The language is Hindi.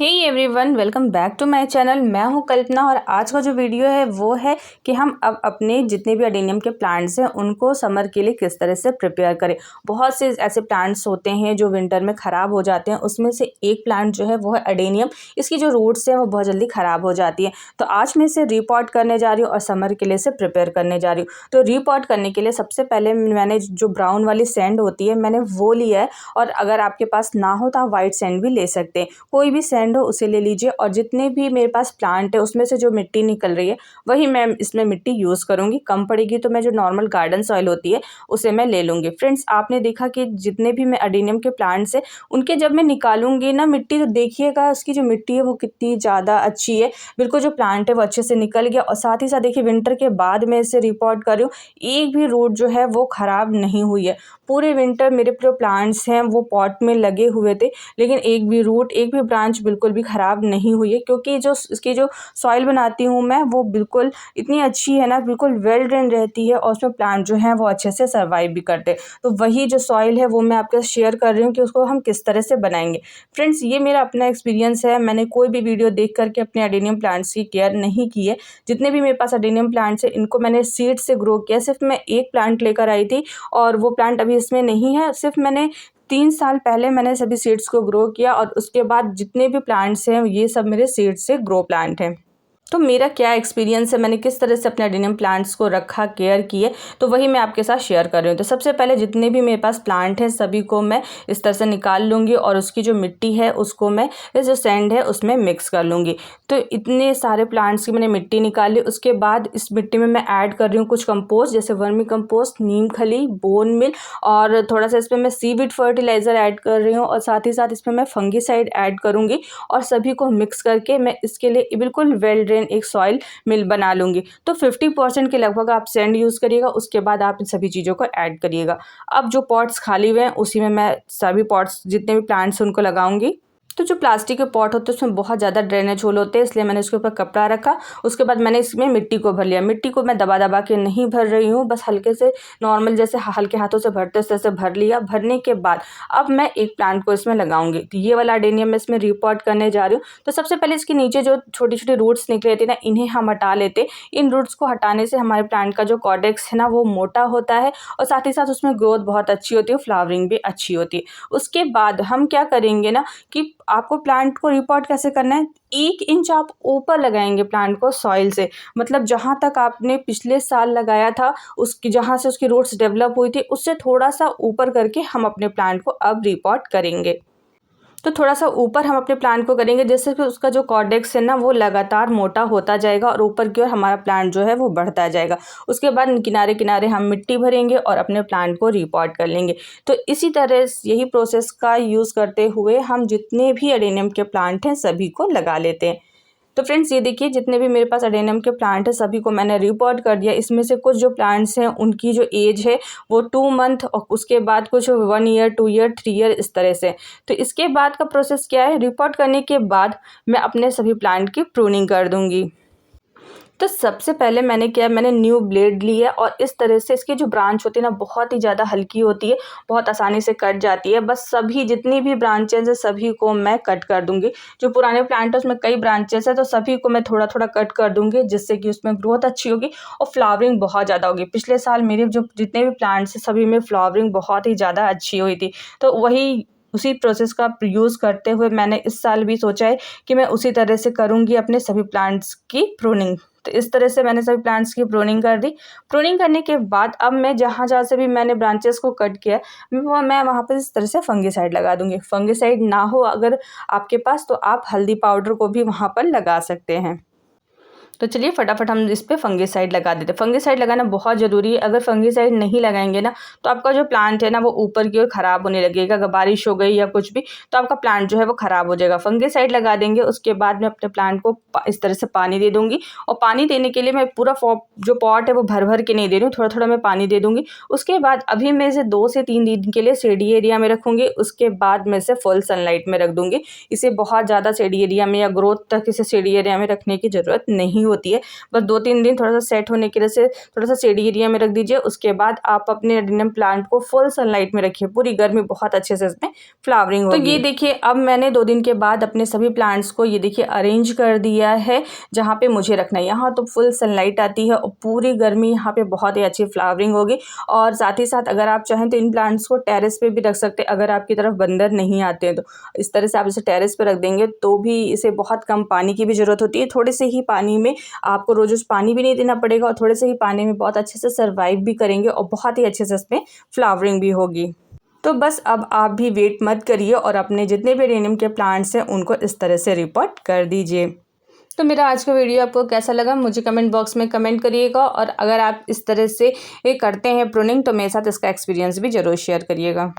Hey everyone, welcome back to my channel. मैं हूं कल्पना और आज का जो वीडियो है वो है कि हम अब अपने जितने भी अडेनियम के प्लांट्स हैं उनको समर के लिए किस तरह से प्रिपेयर करें। बहुत से ऐसे प्लांट्स होते हैं जो विंटर में ख़राब हो जाते हैं। उसमें से एक प्लांट जो है वो है अडेनियम। इसकी जो रूट्स हैं वो बहुत जल्दी ख़राब हो जाती है। तो आज मैं इसे रीपॉट करने जा रही हूँ और समर के लिए इसे प्रिपेयर करने जा रही हूँ। तो रीपॉट करने के लिए सबसे पहले मैंने जो ब्राउन वाली सैंड होती है मैंने वो लिया है, और अगर आपके पास ना हो तो आप वाइट सैंड भी ले सकते हैं। कोई भी सैंड हो उसे ले लीजिए, और जितने भी मेरे पास प्लांट है उसमें से जो मिट्टी निकल रही है वही मैं इसमें मिट्टी यूज़ करूँगी। कम पड़ेगी तो मैं जो नॉर्मल गार्डन सॉइल होती है उसे मैं ले लूँगी। फ्रेंड्स, आपने देखा कि जितने भी मैं अडेनियम के प्लांट्स है उनके जब मैं निकालूंगी ना मिट्टी, तो देखिएगा उसकी जो मिट्टी है वो कितनी ज़्यादा अच्छी है। बिल्कुल जो प्लांट है वो अच्छे से निकल गया। और साथ ही साथ देखिए, विंटर के बाद मैं इसे रिपोर्ट कर रही हूँ, एक भी रूट जो है वो ख़राब नहीं हुई है। पूरे विंटर मेरे जो प्लांट्स हैं वो पॉट में लगे हुए थे, लेकिन एक भी रूट, एक भी ब्रांच बिल्कुल भी ख़राब नहीं हुई है, क्योंकि जो इसकी जो सॉइल बनाती हूँ मैं वो बिल्कुल इतनी अच्छी है ना, बिल्कुल वेल ड्रेन रहती है, और उसमें प्लांट जो हैं वो अच्छे से सर्वाइव भी करते हैं। तो वही जो सॉइल है वो मैं आपके साथ शेयर कर रही हूँ कि उसको हम किस तरह से बनाएंगे। फ्रेंड्स, ये मेरा अपना एक्सपीरियंस है। मैंने कोई भी वीडियो देख करके अपने अडेनियम प्लांट्स की केयर नहीं की है। जितने भी मेरे पास अडेनियम प्लांट्स है इनको मैंने सीड से ग्रो किया। सिर्फ मैं एक प्लांट लेकर आई थी और वो प्लांट अभी इसमें नहीं है। सिर्फ मैंने 3 साल पहले मैंने सभी सीड्स को ग्रो किया, और उसके बाद जितने भी प्लांट्स हैं ये सब मेरे सीड से ग्रो प्लांट हैं। तो मेरा क्या एक्सपीरियंस है, मैंने किस तरह से अपने अडेनियम प्लांट्स को रखा, केयर किए, तो वही मैं आपके साथ शेयर कर रही हूँ। तो सबसे पहले जितने भी मेरे पास प्लांट हैं सभी को मैं इस तरह से निकाल लूँगी, और उसकी जो मिट्टी है उसको मैं इस जो सैंड है उसमें मिक्स कर लूँगी। तो इतने सारे प्लांट्स की मैंने मिट्टी निकाली। उसके बाद इस मिट्टी में मैं ऐड कर रही हूँ कुछ कंपोस्ट, जैसे वर्मी कंपोस्ट, नीम खली, बोन मिल, और थोड़ा सा इसमें मैं सीविड फर्टिलाइज़र ऐड कर रही हूँ, और साथ ही साथ इसमें मैं फंगीसाइड ऐड करूँगी। और सभी को मिक्स करके मैं इसके लिए बिल्कुल वेल ड्रेन एक सॉइल मिल बना लूँगी। तो 50% के लगभग आप सैंड यूज़ करिएगा। उसके बाद आप इन सभी चीज़ों को ऐड करिएगा। अब जो पॉट्स खाली हुए हैं उसी में मैं सभी पॉट्स जितने भी प्लांट्स हैं उनको लगाऊंगी। तो जो प्लास्टिक के पॉट होते हैं उसमें बहुत ज़्यादा ड्रेनेज होल होते हैं, इसलिए मैंने उसके ऊपर कपड़ा रखा। उसके बाद मैंने इसमें मिट्टी को भर लिया। मिट्टी को मैं दबा दबा के नहीं भर रही हूँ, बस हल्के से नॉर्मल जैसे हल्के हाथों से भरते उस तरह से भर लिया। भरने के बाद अब मैं एक प्लांट को इसमें लगाऊंगी। तो ये वाला अडेनियम मैं इसमें रिपॉट करने जा रही हूँ। तो सबसे पहले इसके नीचे जो छोटी छोटी रूट्स निकले थे ना, इन्हें हम हटा लेते। इन रूट्स को हटाने से हमारे प्लांट का जो कॉर्डेक्स है ना वो मोटा होता है, और साथ ही साथ उसमें ग्रोथ बहुत अच्छी होती है, फ्लावरिंग भी अच्छी होती है। उसके बाद हम क्या करेंगे ना कि आपको प्लांट को रिपोर्ट कैसे करना है, 1 इंच आप ऊपर लगाएंगे प्लांट को सॉइल से। मतलब जहाँ तक आपने पिछले साल लगाया था, उसकी जहाँ से उसकी रूट्स डेवलप हुई थी उससे थोड़ा सा ऊपर करके हम अपने प्लांट को अब रिपोर्ट करेंगे। तो थोड़ा सा ऊपर हम अपने प्लांट को करेंगे, जिससे कि उसका जो कॉर्डेक्स है ना वो लगातार मोटा होता जाएगा, और ऊपर की ओर हमारा प्लांट जो है वो बढ़ता जाएगा। उसके बाद किनारे किनारे हम मिट्टी भरेंगे और अपने प्लांट को रिपॉट कर लेंगे। तो इसी तरह यही प्रोसेस का यूज़ करते हुए हम जितने भी अडेनियम के प्लांट हैं सभी को लगा लेते हैं। तो फ्रेंड्स, ये देखिए जितने भी मेरे पास अडेनियम के प्लांट है सभी को मैंने रिपॉट कर दिया। इसमें से कुछ जो प्लांट्स हैं उनकी जो एज है वो 2 मंथ, और उसके बाद कुछ 1 ईयर, 2 ईयर, 3 ईयर, इस तरह से। तो इसके बाद का प्रोसेस क्या है, रिपॉट करने के बाद मैं अपने सभी प्लांट की प्रूनिंग कर दूंगी। तो सबसे पहले मैंने किया, मैंने न्यू ब्लेड ली है, और इस तरह से इसकी जो ब्रांच होती है ना बहुत ही ज़्यादा हल्की होती है, बहुत आसानी से कट जाती है। बस सभी जितनी भी ब्रांचेज है सभी को मैं कट कर दूंगी। जो पुराने प्लांट है उसमें कई ब्रांचेस है, तो सभी को मैं थोड़ा थोड़ा कट कर दूंगी, जिससे कि उसमें ग्रोथ अच्छी होगी और फ्लावरिंग बहुत ज़्यादा होगी। पिछले साल मेरे जो जितने भी प्लांट्स हैं सभी में फ्लावरिंग बहुत ही ज़्यादा अच्छी हुई थी। तो वही उसी प्रोसेस का यूज़ करते हुए मैंने इस साल भी सोचा है कि मैं उसी तरह से करूँगी अपने सभी प्लांट्स की प्रूनिंग। तो इस तरह से मैंने सभी प्लांट्स की प्रूनिंग कर दी। प्रूनिंग करने के बाद अब मैं जहाँ जहाँ से भी मैंने ब्रांचेस को कट किया मैं वहाँ पर इस तरह से फंगीसाइड लगा दूंगी। फंगीसाइड ना हो अगर आपके पास तो आप हल्दी पाउडर को भी वहाँ पर लगा सकते हैं। तो चलिए फटाफट हम इस पे फंगीसाइड लगा देते हैं। फंगीसाइड लगाना बहुत ज़रूरी है। अगर फंगीसाइड नहीं लगाएंगे ना तो आपका जो प्लांट है ना वो ऊपर की ओर ख़राब होने लगेगा। अगर बारिश हो गई या कुछ भी तो आपका प्लांट जो है वो ख़राब हो जाएगा। फंगीसाइड लगा देंगे, उसके बाद मैं अपने प्लांट को इस तरह से पानी दे दूँगी। और पानी देने के लिए मैं पूरा जो पॉट है वो भर भर के नहीं दे रही हूँ, थोड़ा थोड़ा मैं पानी दे दूँगी। उसके बाद अभी मैं इसे 2 से 3 दिन के लिए शेडी एरिया में रखूँगी। उसके बाद मैं इसे फुल सनलाइट में रख दूँगी। इसे बहुत ज़्यादा शेडी एरिया में या ग्रोथ तक इसे शेडी एरिया में रखने की ज़रूरत नहीं होती है। बस 2-3 दिन थोड़ा सा सेट होने के लिए से थोड़ा सा शेडी एरिया में रख दीजिए। उसके बाद आप अपने एडेनियम प्लांट को फुल सनलाइट में रखिए, पूरी गर्मी बहुत अच्छे से इसमें फ्लावरिंग होगी। तो ये देखिए अब मैंने 2 दिन के बाद अपने सभी प्लांट्स को ये देखिए अरेंज कर दिया है जहाँ पे मुझे रखना है। यहाँ तो फुल सनलाइट आती है और पूरी गर्मी यहाँ पे बहुत ही अच्छी फ्लावरिंग होगी। और साथ ही साथ अगर आप चाहें तो इन प्लांट्स को टेरेस पे भी रख सकते हैं, अगर आपकी तरफ बंदर नहीं आते हैं तो। इस तरह से आप इसे टेरेस पे रख देंगे तो भी इसे बहुत कम पानी की भी ज़रूरत होती है। थोड़े से ही पानी में आपको रोज़ पानी भी नहीं देना पड़ेगा और थोड़े से ही पानी में बहुत अच्छे से सर्वाइव भी करेंगे और बहुत ही अच्छे से इसमें फ्लावरिंग भी होगी। तो बस अब आप भी वेट मत करिए और अपने जितने भी एडेनियम के प्लांट्स हैं उनको इस तरह से रिपोर्ट कर दीजिए। तो मेरा आज का वीडियो आपको कैसा लगा मुझे कमेंट बॉक्स में कमेंट करिएगा, और अगर आप इस तरह से ये करते हैं प्रूनिंग तो मेरे साथ इसका एक्सपीरियंस भी ज़रूर शेयर करिएगा।